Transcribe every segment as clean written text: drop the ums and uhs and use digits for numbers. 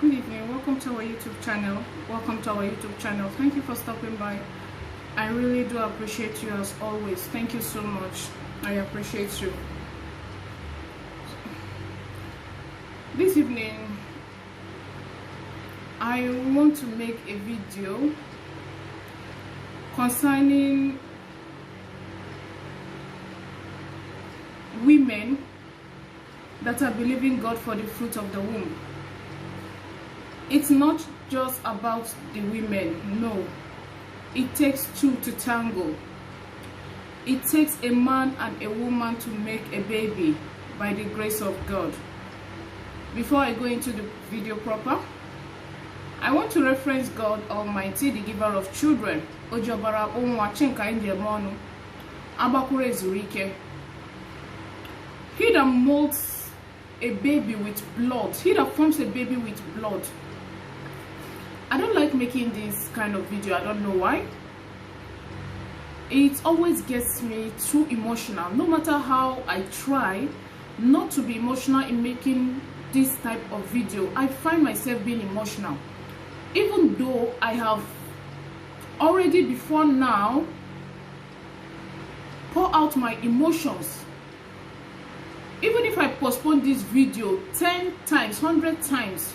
Good evening, welcome to our YouTube channel. Thank you for stopping by. I really do appreciate you as always. Thank you so much. I appreciate you. This evening I want to make a video concerning women that are believing God for the fruit of the womb. It's not just about the women, no. It takes two to tango. It takes a man and a woman to make a baby by the grace of God. Before I go into the video proper, I want to reference God Almighty, the giver of children. Ojobara onwa chinka injemonu abakure zurike. He that molds a baby with blood, he that forms a baby with blood. I don't like making this kind of video. I don't know why. It always gets me too emotional. No matter how I try not to be emotional in making this type of video, I find myself being emotional. Even though I have already before now pour out my emotions. Even if I postpone this video 10 times, 100 times,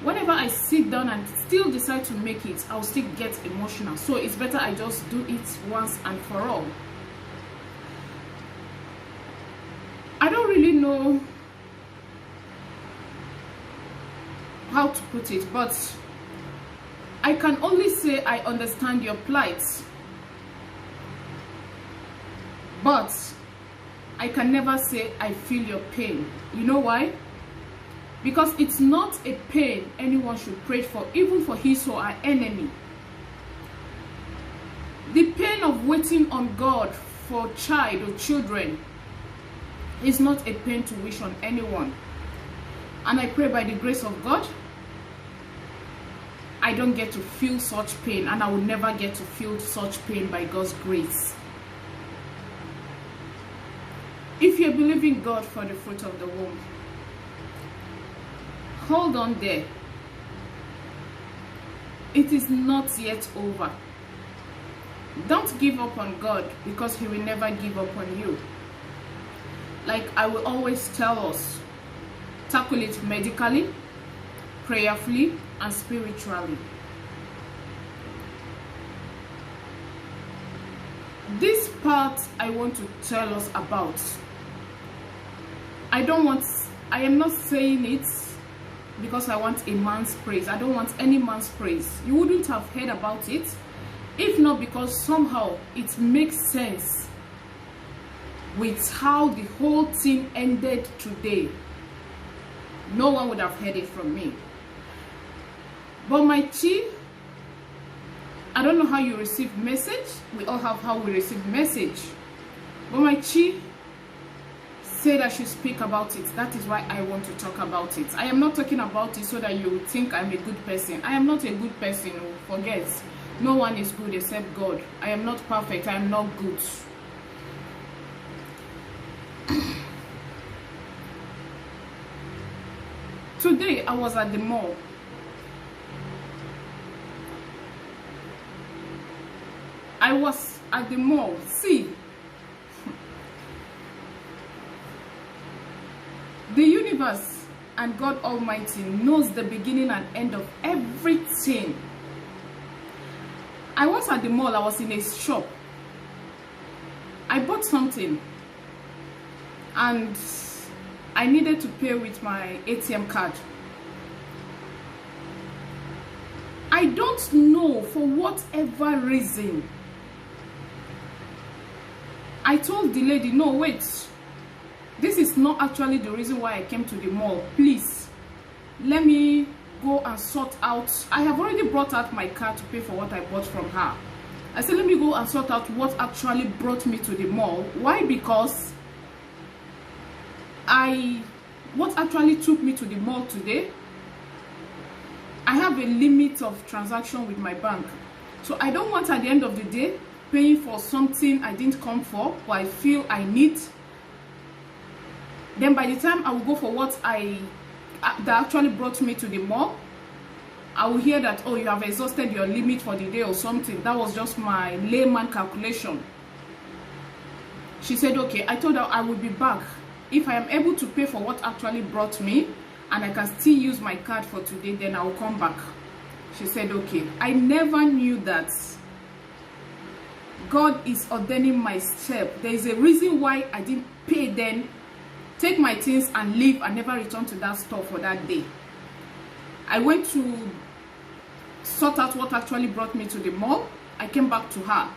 whenever I sit down and still decide to make it, I'll still get emotional. So it's better I just do it once and for all. I don't really know how to put it, but I can only say I understand your plight. But I can never say I feel your pain. You know why? Because it's not a pain anyone should pray for, even for his or her enemy. The pain of waiting on God for child or children is not a pain to wish on anyone. And I pray by the grace of God, I don't get to feel such pain, and I will never get to feel such pain by God's grace. If you're believing God for the fruit of the womb, hold on there. It is not yet over. Don't give up on God, because He will never give up on you. Like I will always tell us, tackle it medically, prayerfully, and spiritually. This part I want to tell us about. I am not saying it because I want a man's praise. I don't want any man's praise. You wouldn't have heard about it if not because somehow it makes sense with how the whole thing ended today. No one would have heard it from me. But my chi, I don't know how you receive message. We all have how we receive message. But my chi said I should speak about it. That is why I want to talk about it. I am not talking about it so that you will think I'm a good person. I am not a good person. Forget. No one is good except God. I am not perfect. I am not good. Today I was at the mall. I was at the mall. See, the universe and God Almighty knows the beginning and end of everything. I was at the mall. I was in a shop. I bought something and I needed to pay with my ATM card. I don't know, for whatever reason, I told the lady, no, wait, this is not actually the reason why I came to the mall. Please, let me go and sort out. I have already brought out my card to pay for what I bought from her. I said, let me go and sort out what actually brought me to the mall. Why? Because what actually took me to the mall today, I have a limit of transaction with my bank. So I don't want at the end of the day paying for something I didn't come for, or I feel I need. Then by the time I will go for what that actually brought me to the mall, I will hear that, oh, you have exhausted your limit for the day or something. That was just my layman calculation. She said, okay. I told her I will be back. If I am able to pay for what actually brought me and I can still use my card for today, then I will come back. She said, okay. I never knew that God is ordaining my step. There is a reason why I didn't pay then, take my things and leave and never return to that store for that day. I went to sort out what actually brought me to the mall. I came back to her.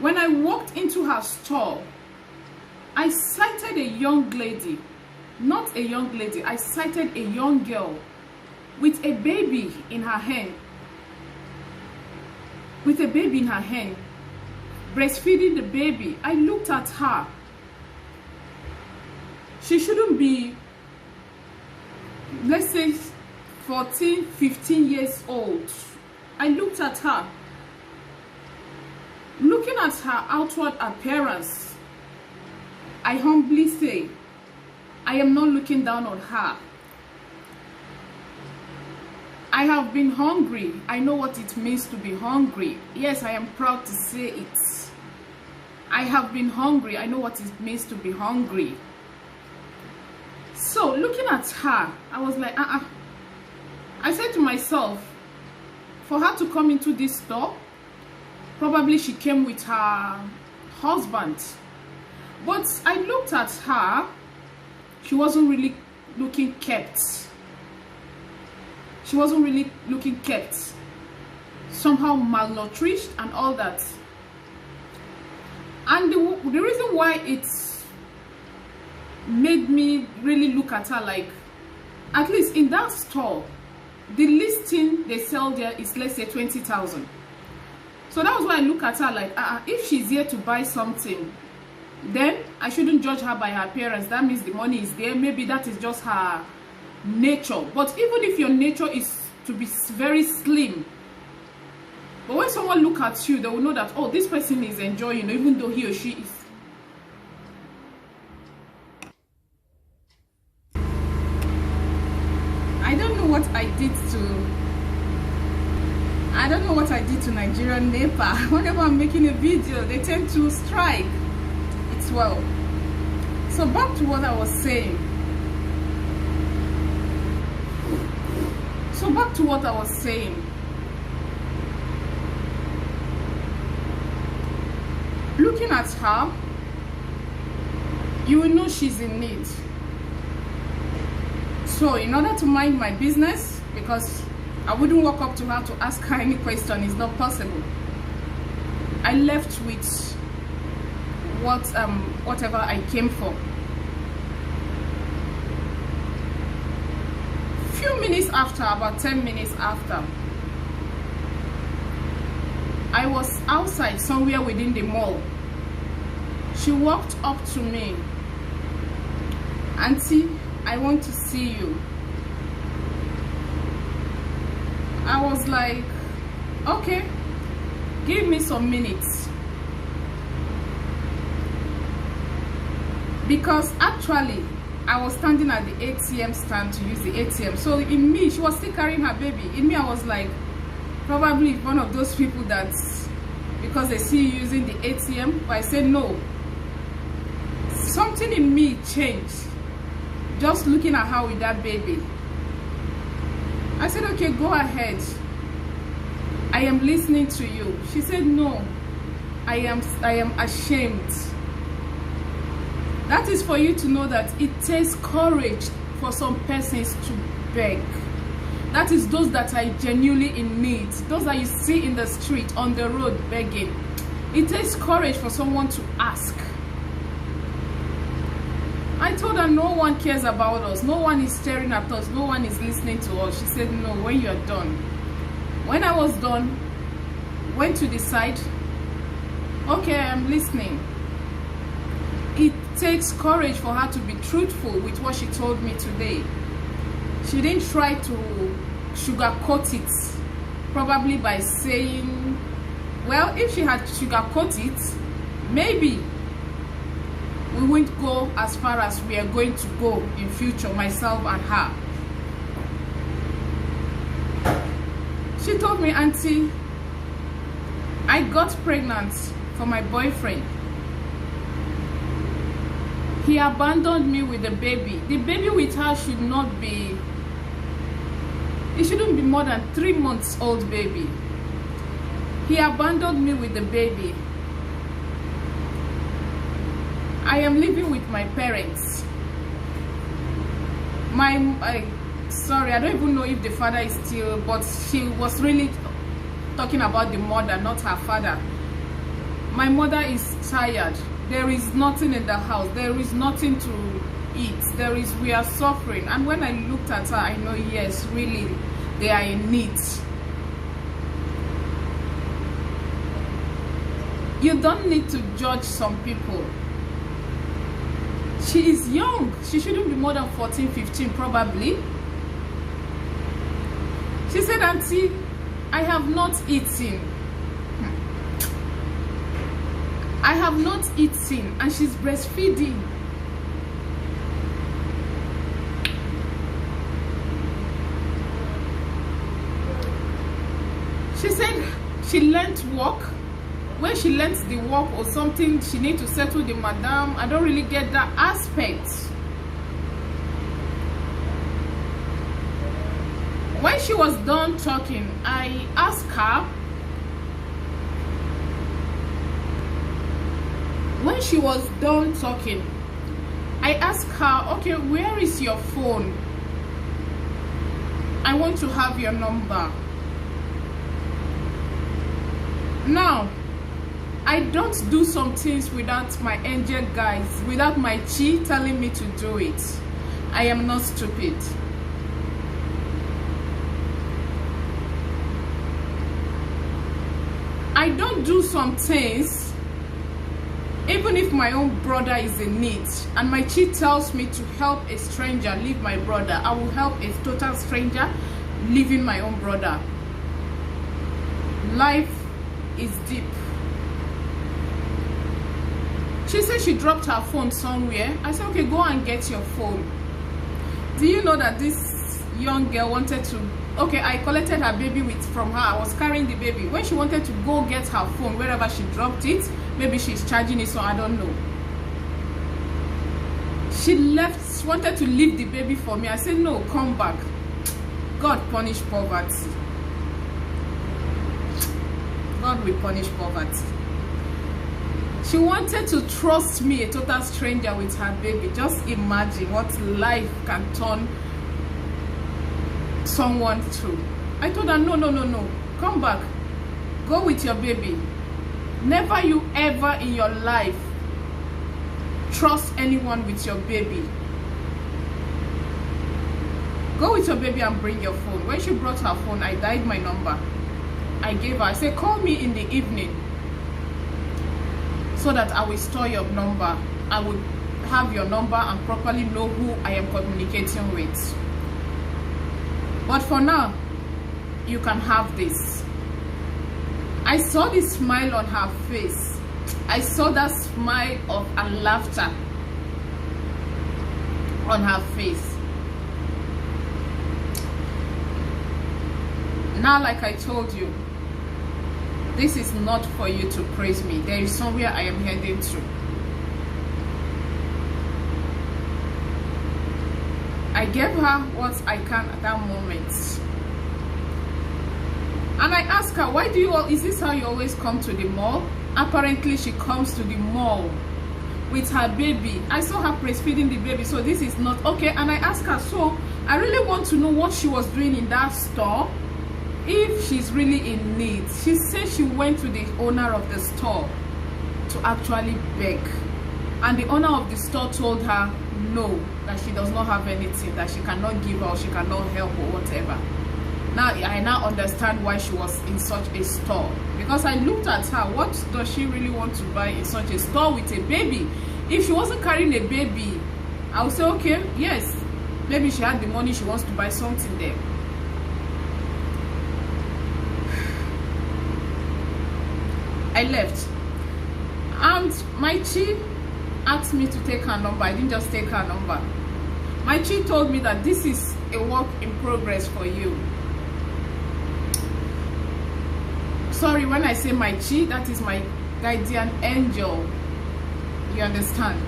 When I walked into her store, I sighted a young lady, not a young lady, I sighted a young girl with a baby in her hand. With a baby in her hand, breastfeeding the baby. I looked at her. She shouldn't be, let's say, 14, 15 years old. I looked at her. Looking at her outward appearance, I humbly say, I am not looking down on her. I have been hungry. I know what it means to be hungry. Yes, I am proud to say it. I have been hungry. I know what it means to be hungry. So, looking at her, I was like, I said to myself, for her to come into this store, probably she came with her husband. But I looked at her, she wasn't really looking kept. She wasn't really looking kept. Somehow malnourished and all that. And the reason why it made me really look at her like, at least in that store, the listing they sell there is, let's say, 20,000. So that was why I look at her like, if she's here to buy something, then I shouldn't judge her by her appearance. That means the money is there. Maybe that is just her nature. But even if your nature is to be very slim, but when someone look at you, they will know that, oh, this person is enjoying, even though he or she is. I don't know what I did to Nigerian NEPA. Whenever I'm making a video, they tend to strike. It's well. So back to what I was saying. Looking at her, you will know she's in need. So in order to mind my business, because I wouldn't walk up to her to ask her any question, it's not possible, I left with whatever I came for. Few minutes after, about 10 minutes after, I was outside somewhere within the mall. She walked up to me. Auntie, I want to see you. I was like, okay, give me some minutes. Because actually, I was standing at the ATM stand to use the ATM. So in me, she was still carrying her baby. In me, I was like, probably one of those people that, because they see you using the ATM, but I said no. Something in me changed. Just looking at her with that baby. I said, okay, go ahead. I am listening to you. She said, no, I am ashamed. That is for you to know that it takes courage for some persons to beg. That is those that are genuinely in need. Those that you see in the street, on the road, begging. It takes courage for someone to ask. I told her no one cares about us. No one is staring at us. No one is listening to us. She said, no, when you're done. When I was done, went to the side. Okay, I'm listening. It takes courage for her to be truthful with what she told me today. She didn't try to sugarcoat it, probably by saying, well, if she had sugarcoat it, maybe we won't go as far as we are going to go in future, myself and her. She told me, Auntie, I got pregnant for my boyfriend. He abandoned me with the baby. The baby with her should not be, it shouldn't be more than 3 months old baby. He abandoned me with the baby. I am living with my parents. Sorry, I don't even know if the father is still, but she was really talking about the mother, not her father. My mother is tired. There is nothing in the house. There is nothing to eat. We are suffering. And when I looked at her, I know, yes, really, they are in need. You don't need to judge some people. She is young. She shouldn't be more than 14, 15 probably. She said, Auntie, I have not eaten. I have not eaten, and she's breastfeeding. She said she learned work. When she learns the work or something, she needs to settle the madam. I don't really get that aspect. When she was done talking, I asked her, when she was done talking, I asked her, okay, where is your phone? I want to have your number. Now, I don't do some things without my angel guys, without my chi telling me to do it. I am not stupid. I don't do some things even if my own brother is in need and my chi tells me to help a stranger leave my brother. I will help a total stranger leaving my own brother. Life is deep. She said she dropped her phone somewhere. I said, okay, go and get your phone. Do you know that this young girl wanted to, okay, I collected her baby from her. I was carrying the baby. When she wanted to go get her phone, wherever she dropped it, maybe she's charging it, so I don't know. She left, wanted to leave the baby for me. I said, no, come back. God punish poverty. God will punish poverty. She wanted to trust me, a total stranger, with her baby. Just imagine what life can turn someone to. I told her, no, come back, go with your baby. Never you ever in your life trust anyone with your baby. Go with your baby and bring your phone. When she brought her phone, I dialed my number. I gave her, I said, call me in the evening so that I will store your number. I would have your number and properly know who I am communicating with. But for now, you can have this. I saw the smile on her face. I saw that smile of a laughter on her face. Now, like I told you, this is not for you to praise me. There is somewhere I am heading to. I gave her what I can at that moment. And I asked her, why do you all, is this how you always come to the mall? Apparently she comes to the mall with her baby. I saw her breastfeeding the baby, so this is not okay. And I asked her, so I really want to know what she was doing in that store, if she's really in need. She said she went to the owner of the store to actually beg, and the owner of the store told her no, that she does not have anything, that she cannot give her, or she cannot help or whatever. Now I now understand why she was in such a store, because I looked at her. What does she really want to buy in such a store with a baby? If she wasn't carrying a baby, I would say, okay, yes, maybe she had the money, she wants to buy something there. I left, and my chi asked me to take her number. I didn't just take her number. My chi told me that this is a work in progress for you. Sorry, when I say my chi, that is my guardian angel. You understand?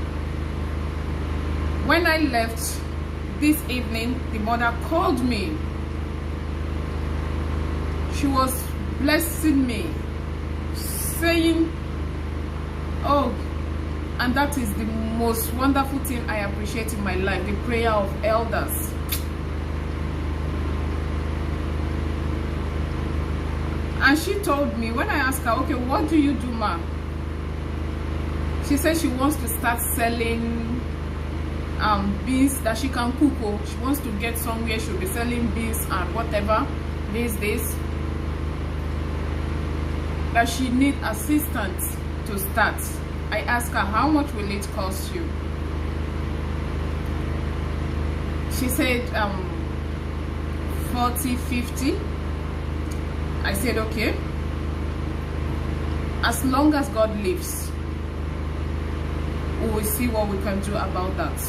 When I left this evening, the mother called me. She was blessing me, saying, oh, and that is the most wonderful thing I appreciate in my life, the prayer of elders. And she told me, when I asked her, okay, what do you do, ma? She said she wants to start selling beans that she can cook. She wants to get somewhere she'll be selling beans and whatever these days. That she need assistance to start. I asked her, how much will it cost you? She said 40, 50. I said, okay, as long as God lives, we will see what we can do about that.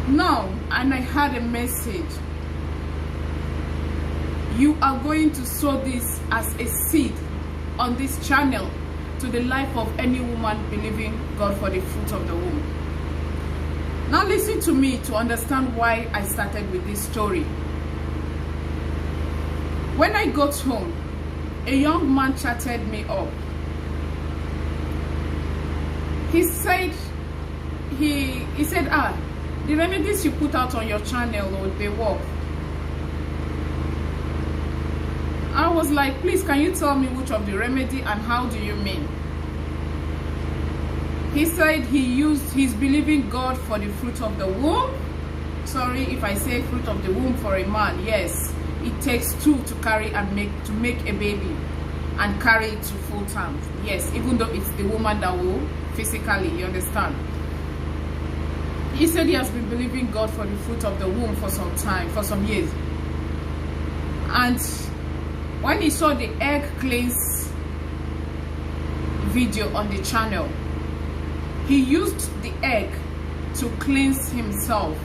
Now, and I had a message. You are going to sow this as a seed on this channel to the life of any woman believing God for the fruit of the womb. Now listen to me to understand why I started with this story. When I got home, a young man chatted me up. He said, the remedies you put out on your channel, they work. I was like, please, can you tell me which of the remedy and how do you mean? He said he's believing God for the fruit of the womb. Sorry if I say fruit of the womb for a man. Yes, it takes two to carry and make a baby and carry it to full term. Yes, even though it's the woman that will physically, you understand? He said he has been believing God for the fruit of the womb for some time, for some years. And when he saw the egg cleanse video on the channel, he used the egg to cleanse himself.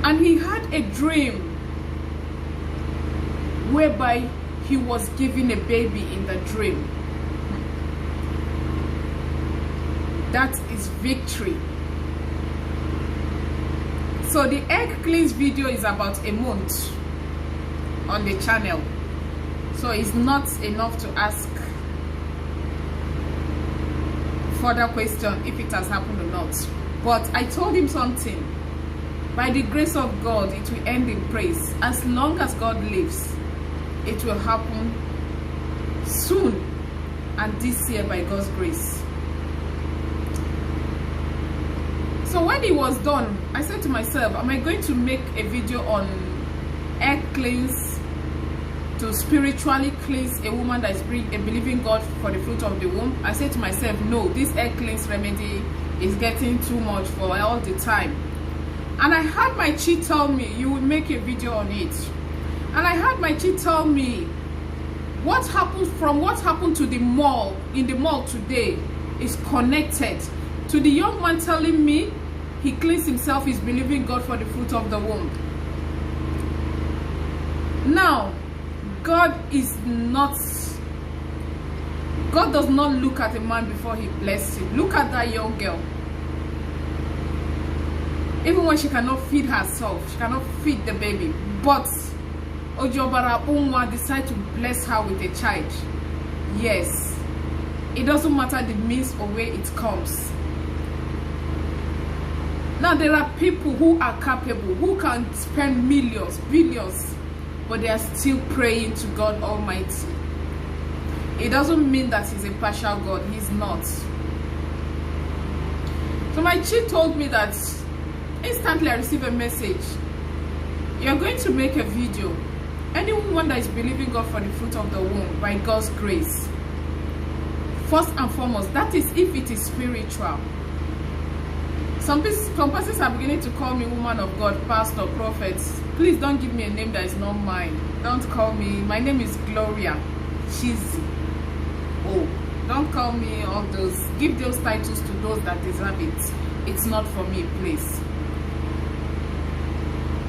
And he had a dream whereby he was given a baby in the dream. That is victory. So the egg cleanse video is about a month on the channel. So it's not enough to ask further question if it has happened or not. But I told him something. By the grace of God, it will end in praise. As long as God lives, it will happen soon, and this year by God's grace. So when it was done, I said to myself, am I going to make a video on egg cleanse to spiritually cleanse a woman that is believing God for the fruit of the womb? I said to myself, no, this egg cleanse remedy is getting too much for all the time. And I had my chi tell me, you will make a video on it. And I had my chi tell me, what happened to the mall, in the mall today, is connected to the young man telling me he cleans himself, he's believing God for the fruit of the womb. Now, God does not look at a man before he blesses him. Look at that young girl. Even when she cannot feed herself, she cannot feed the baby, but Ojobara Unwa decided to bless her with a child. Yes, it doesn't matter the means or where it comes. Now there are people who are capable, who can spend millions, billions, but they are still praying to God Almighty. It doesn't mean that he's a partial God. He's not. So my chief told me that instantly I received a message. You're going to make a video. Any woman that is believing God for the fruit of the womb by God's grace, first and foremost, that is if it is spiritual. Some persons are beginning to call me woman of God, pastor, prophet. Please don't give me a name that is not mine. Don't call me. My name is Gloria. Cheesy. Oh, don't call me all those. Give those titles to those that deserve it. It's not for me, please.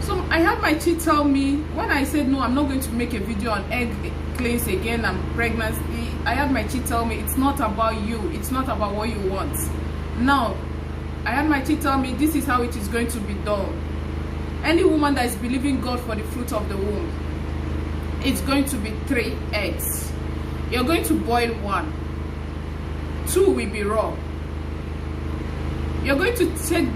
So I had my chief tell me, when I said no, I'm not going to make a video on egg cleanse again and pregnancy, I had my chief tell me, it's not about you, it's not about what you want. Now I had my chief tell me, this is how it is going to be done. Any woman that is believing God for the fruit of the womb, it's going to be 3 eggs. You're going to boil 1, 2 will be raw. You're going to take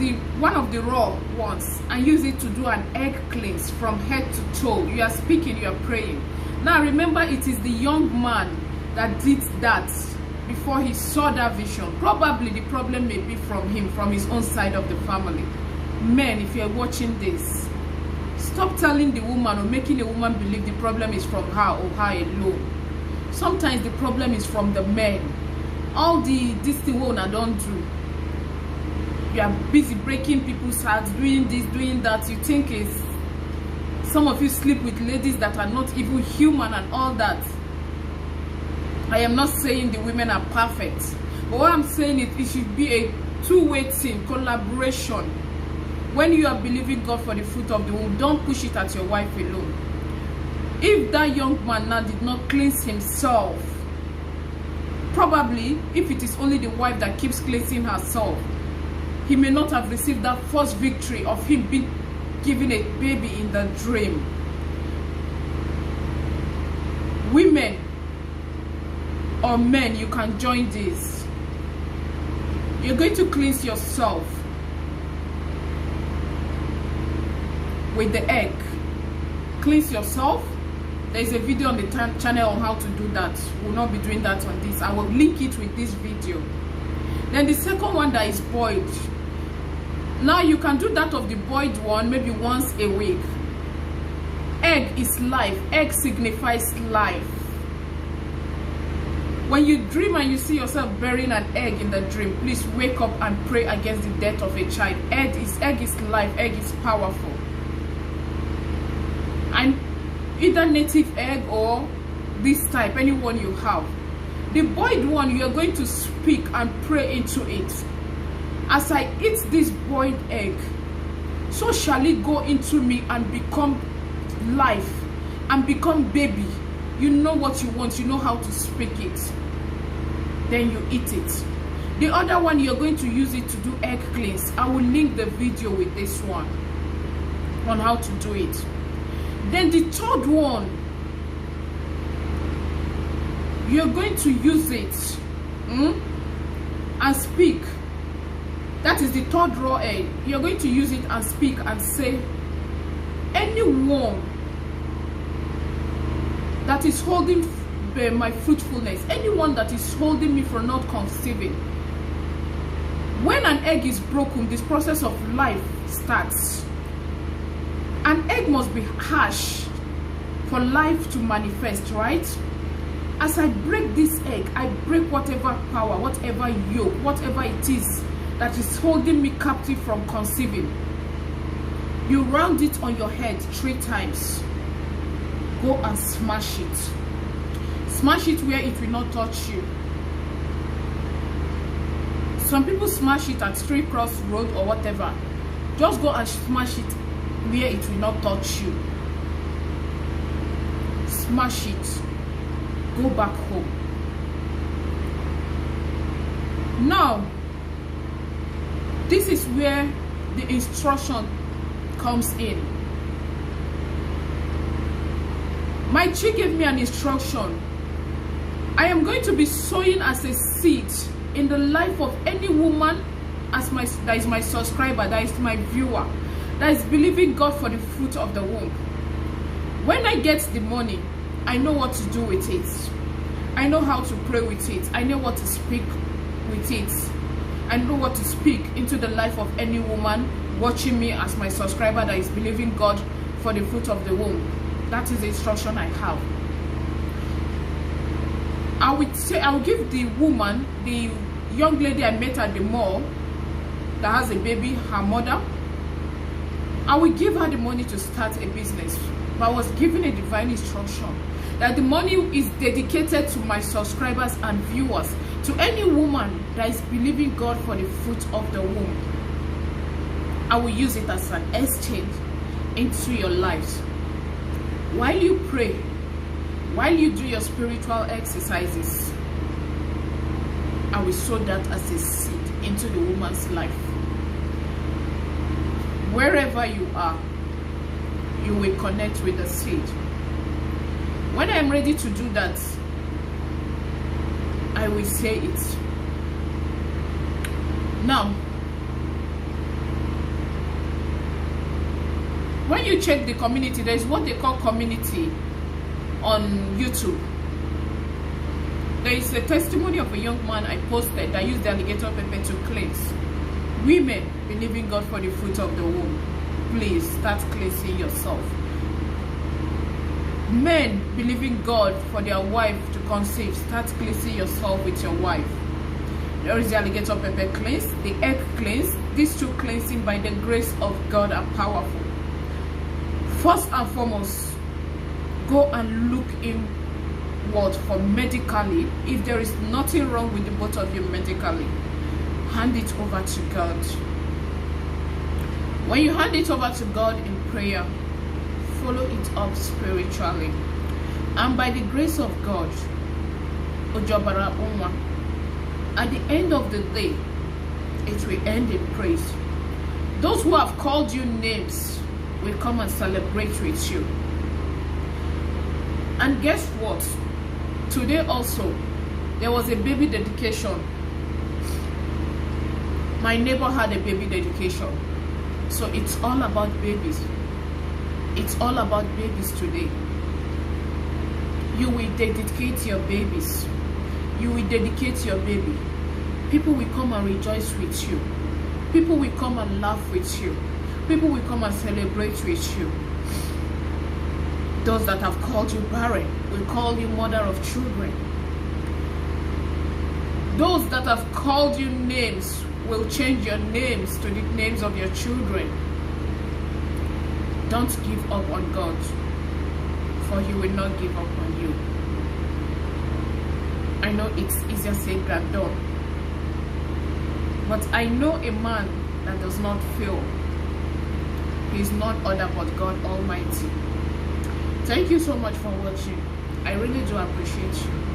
one of the raw ones and use it to do an egg cleanse from head to toe. You are speaking, you are praying. Now remember, it is the young man that did that before he saw that vision. Probably the problem may be from him, from his own side of the family. Men, if you're watching this, stop telling the woman or making the woman believe the problem is from her or her alone. Sometimes the problem is from the men. All this thing women don't do. You are busy breaking people's hearts, doing this, doing that. You think is some of you sleep with ladies that are not even human and all that. I am not saying the women are perfect, but what I'm saying is it should be a two-way thing, collaboration. When you are believing God for the fruit of the womb, don't push it at your wife alone. If that young man now did not cleanse himself, probably if it is only the wife that keeps cleansing herself, he may not have received that first victory of him being given a baby in the dream. Women or men, you can join this. You're going to cleanse yourself with the egg. Cleanse yourself. There's a video on the channel on how to do that. We'll not be doing that on this. I will link it with this video. Then the second one that is boiled. Now you can do that of the boiled one maybe once a week. Egg is life. Egg signifies life. When you dream and you see yourself burying an egg in the dream, please wake up and pray against the death of a child. Egg is life. Egg is powerful. And either native egg or this type, anyone you have. The boiled one, you are going to speak and pray into it. As I eat this boiled egg, so shall it go into me and become life and become baby. You know what you want, you know how to speak it. Then you eat it. The other one, you're going to use it to do egg cleanse. I will link the video with this one on how to do it. Then the third one, you're going to use it and speak. That is the third raw egg. You're going to use it and speak and say, anyone that is holding my fruitfulness, anyone that is holding me from not conceiving, when an egg is broken, this process of life starts. An egg must be harsh for life to manifest, right? As I break this egg, I break whatever power, whatever yoke, whatever it is that is holding me captive from conceiving. You round it on your head 3 times. Go and smash it. Smash it where it will not touch you. Some people smash it at 3 Cross Road or whatever. Just go and smash it where it will not touch you. Smash it. Go back home. Now, this is where the instruction comes in. My chick gave me an instruction. I am going to be sowing as a seed in the life of any woman that is my subscriber, that is my viewer, that is believing God for the fruit of the womb. When I get the money, I know what to do with it. I know how to pray with it. I know what to speak with it. I know what to speak into the life of any woman watching me as my subscriber that is believing God for the fruit of the womb. That is the instruction I have. I will give the woman, the young lady I met at the mall that has a baby, her mother, I will give her the money to start a business. But I was given a divine instruction that the money is dedicated to my subscribers and viewers, to any woman that is believing God for the fruit of the womb. I will use it as an exchange. into your lives. While you pray, while you do your spiritual exercises, I will sow that as a seed into the woman's life. Wherever you are, you will connect with the seed. When I am ready to do that, I will say it. Now, when you check the community, there is what they call community on YouTube. There is a testimony of a young man I posted that used the alligator pepper to cleanse. Women believing God for the fruit of the womb, please start cleansing yourself. Men believing God for their wife to conceive, start cleansing yourself with your wife. There is the alligator pepper cleanse, the egg cleanse. These two cleansing by the grace of God are powerful. First and foremost, go and look inward for medically. If there is nothing wrong with the both of you medically, hand it over to God. When you hand it over to God in prayer, follow it up spiritually. And by the grace of God, at the end of the day, it will end in praise. Those who have called you names will come and celebrate with you. And guess what? Today also, there was a baby dedication. My neighbor had a baby dedication. So it's all about babies. It's all about babies today. You will dedicate your babies. You will dedicate your baby. People will come and rejoice with you. People will come and laugh with you. People will come and celebrate with you. Those that have called you barren will call you mother of children. Those that have called you names will change your names to the names of your children. Don't give up on God, for He will not give up on you. I know it's easier said than done, but I know a man that does not fail. He is none other but God Almighty. Thank you so much for watching. I really do appreciate you.